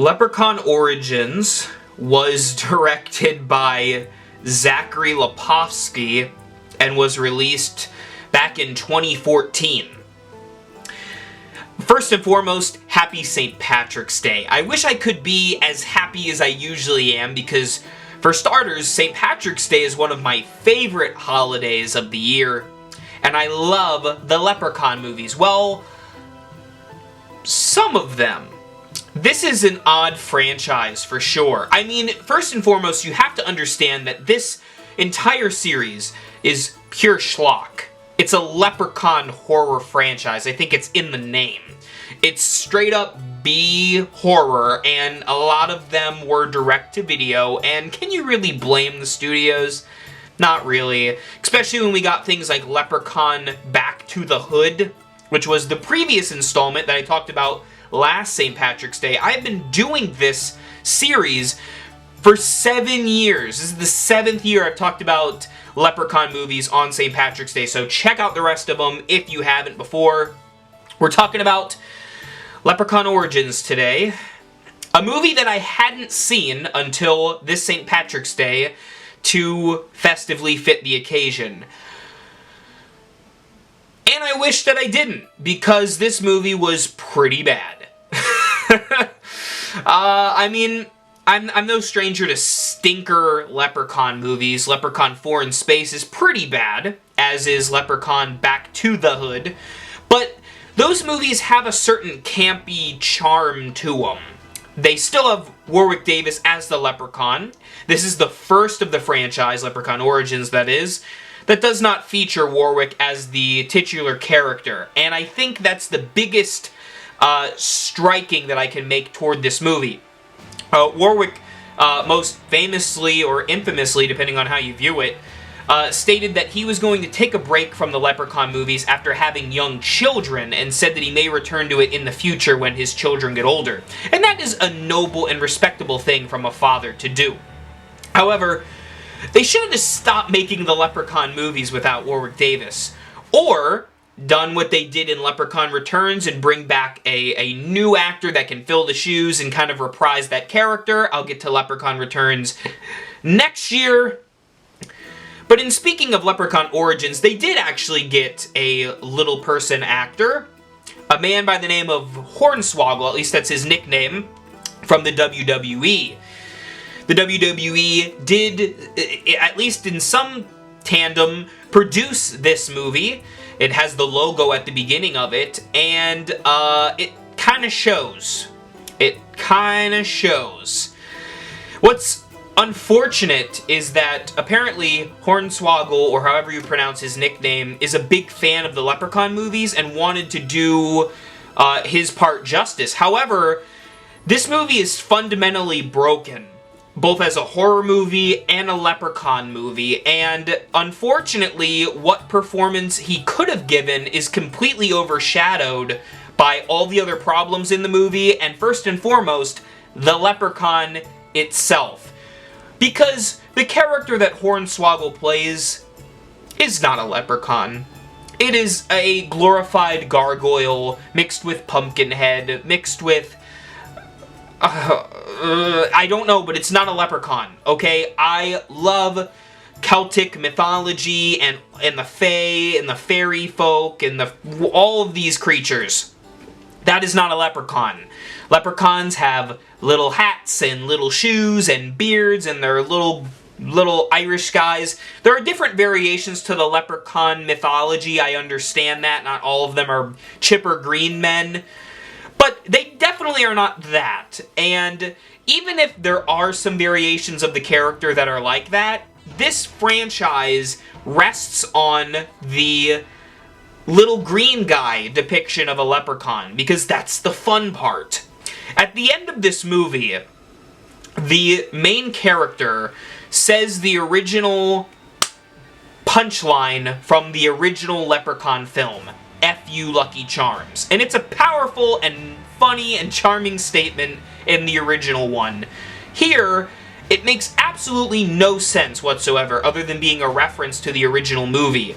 Leprechaun Origins was directed by Zachary Lepovsky and was released back in 2014. First and foremost, happy St. Patrick's Day. I wish I could be as happy as I usually am because, for starters, St. Patrick's Day is one of my favorite holidays of the year, and I love the Leprechaun movies. Well, some of them. This is an odd franchise for sure. I mean, first and foremost, you have to understand that this entire series is pure schlock. It's a Leprechaun horror franchise. I think it's in the name. It's straight up B horror, and a lot of them were direct-to-video, and can you really blame the studios? Not really. Especially when we got things like Leprechaun Back to the Hood, which was the previous installment that I talked about last St. Patrick's Day. I've been doing this series for 7 years. This is the 7th year I've talked about Leprechaun movies on St. Patrick's Day, so check out the rest of them if you haven't before. We're talking about Leprechaun Origins today, a movie that I hadn't seen until this St. Patrick's Day to festively fit the occasion. And I wish that I didn't, because this movie was pretty bad. I mean, I'm no stranger to stinker Leprechaun movies. Leprechaun 4 in Space is pretty bad, as is Leprechaun Back to the Hood, but those movies have a certain campy charm to them. They still have Warwick Davis as the Leprechaun. This is the first of the franchise, Leprechaun Origins that is, that does not feature Warwick as the titular character, and I think that's the biggest striking that I can make toward this movie. Warwick, most famously or infamously, depending on how you view it, stated that he was going to take a break from the Leprechaun movies after having young children, and said that he may return to it in the future when his children get older. And that is a noble and respectable thing from a father to do. However, they should have just stopped making the Leprechaun movies without Warwick Davis, or done what they did in Leprechaun Returns and bring back a new actor that can fill the shoes and kind of reprise that character. I'll get to Leprechaun Returns next year. But in speaking of Leprechaun Origins, they did actually get a little person actor, a man by the name of Hornswoggle, at least that's his nickname, from the WWE. The WWE did, at least in some tandem, produce this movie. It has the logo at the beginning of it, and it kind of shows. It kind of shows. What's unfortunate is that apparently Hornswoggle, or however you pronounce his nickname, is a big fan of the Leprechaun movies and wanted to do his part justice. However, this movie is fundamentally broken, both as a horror movie and a Leprechaun movie, and unfortunately, what performance he could have given is completely overshadowed by all the other problems in the movie, and first and foremost, the Leprechaun itself. Because the character that Hornswoggle plays is not a leprechaun. It is a glorified gargoyle mixed with Pumpkinhead, mixed with I don't know, but it's not a leprechaun, okay? I love Celtic mythology and the fae and the fairy folk and all of these creatures. That is not a leprechaun. Leprechauns have little hats and little shoes and beards, and they're little Irish guys. There are different variations to the leprechaun mythology, I understand that. Not all of them are chipper green men. But they definitely are not that, and even if there are some variations of the character that are like that, this franchise rests on the little green guy depiction of a leprechaun, because that's the fun part. At the end of this movie, the main character says the original punchline from the original Leprechaun film, F you Lucky Charms. And it's a powerful and funny and charming statement in the original one. Here, it makes absolutely no sense whatsoever other than being a reference to the original movie.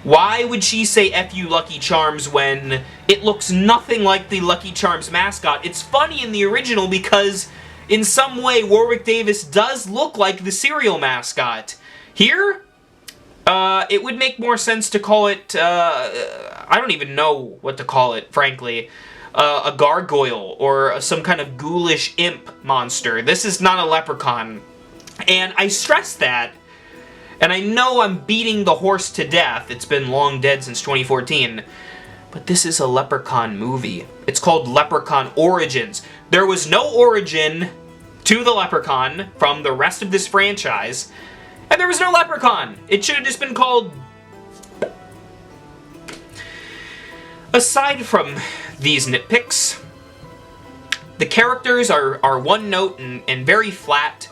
Why would she say F you Lucky Charms when it looks nothing like the Lucky Charms mascot? It's funny in the original because in some way Warwick Davis does look like the cereal mascot. Here, it would make more sense to call it, I don't even know what to call it, frankly. A gargoyle or some kind of ghoulish imp monster. This is not a leprechaun. And I stress that. And I know I'm beating the horse to death. It's been long dead since 2014. But this is a Leprechaun movie. It's called Leprechaun Origins. There was no origin to the Leprechaun from the rest of this franchise. And there was no Leprechaun. It should have just been called... Aside from these nitpicks, the characters are one note and very flat.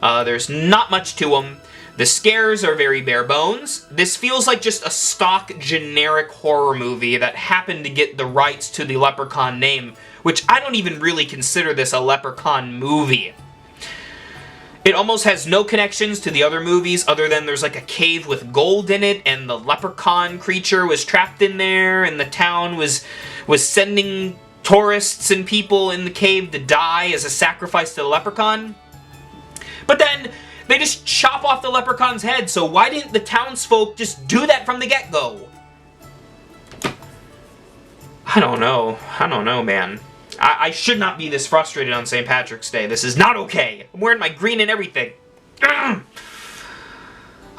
There's not much to them. The scares are very bare bones. This feels like just a stock generic horror movie that happened to get the rights to the Leprechaun name, which I don't even really consider this a Leprechaun movie. It almost has no connections to the other movies other than there's like a cave with gold in it and the leprechaun creature was trapped in there and the town was sending tourists and people in the cave to die as a sacrifice to the leprechaun. But then they just chop off the leprechaun's head, so why didn't the townsfolk just do that from the get-go? I don't know, man. I should not be this frustrated on St. Patrick's Day. This is not okay. I'm wearing my green and everything.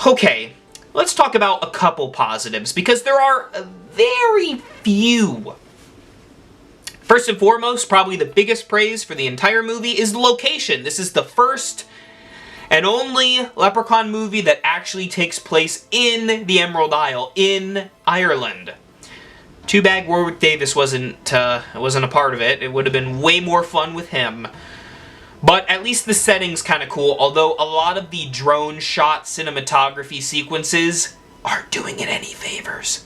Okay, let's talk about a couple positives, because there are very few. First and foremost, probably the biggest praise for the entire movie is the location. This is the first and only Leprechaun movie that actually takes place in the Emerald Isle, in Ireland. Too bad Warwick Davis wasn't a part of it. It would have been way more fun with him. But at least the setting's kind of cool, although a lot of the drone shot cinematography sequences aren't doing it any favors.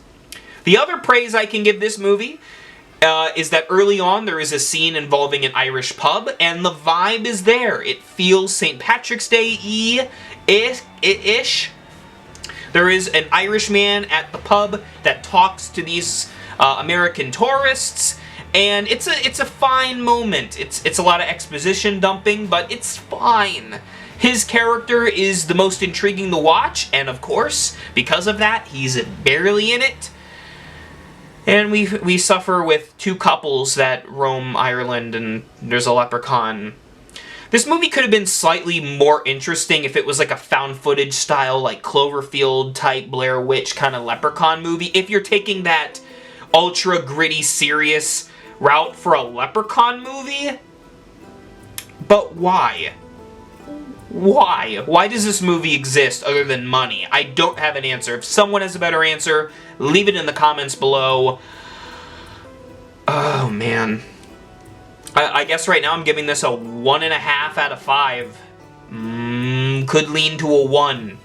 The other praise I can give this movie is that early on there is a scene involving an Irish pub, and the vibe is there. It feels St. Patrick's Day-ish. There is an Irishman at the pub that talks to these American tourists, and it's a fine moment. It's a lot of exposition dumping, but it's fine. His character is the most intriguing to watch, and of course, because of that, he's barely in it. And we suffer with two couples that roam Ireland, and there's a leprechaun. This movie could have been slightly more interesting if it was like a found footage style, like Cloverfield type Blair Witch kind of leprechaun movie. If you're taking that ultra gritty, serious route for a leprechaun movie. But why? Why? Why does this movie exist other than money? I don't have an answer. If someone has a better answer, leave it in the comments below. Oh, man. I guess right now I'm giving this a 1.5 out of 5. Could lean to a 1.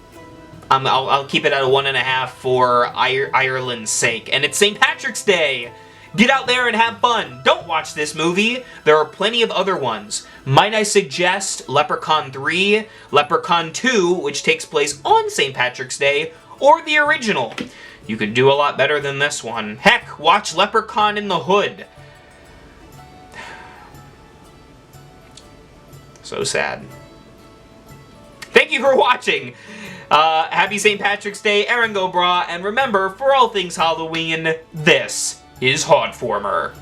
I'll keep it at a 1.5 for Ireland's sake. And it's St. Patrick's Day! Get out there and have fun! Don't watch this movie! There are plenty of other ones. Might I suggest Leprechaun 3, Leprechaun 2, which takes place on St. Patrick's Day, or the original. You could do a lot better than this one. Heck, watch Leprechaun in the Hood. So sad. Thank you for watching! Happy St. Patrick's Day, Aaron Go Bra, and remember, for all things Halloween, this is Hauntformer.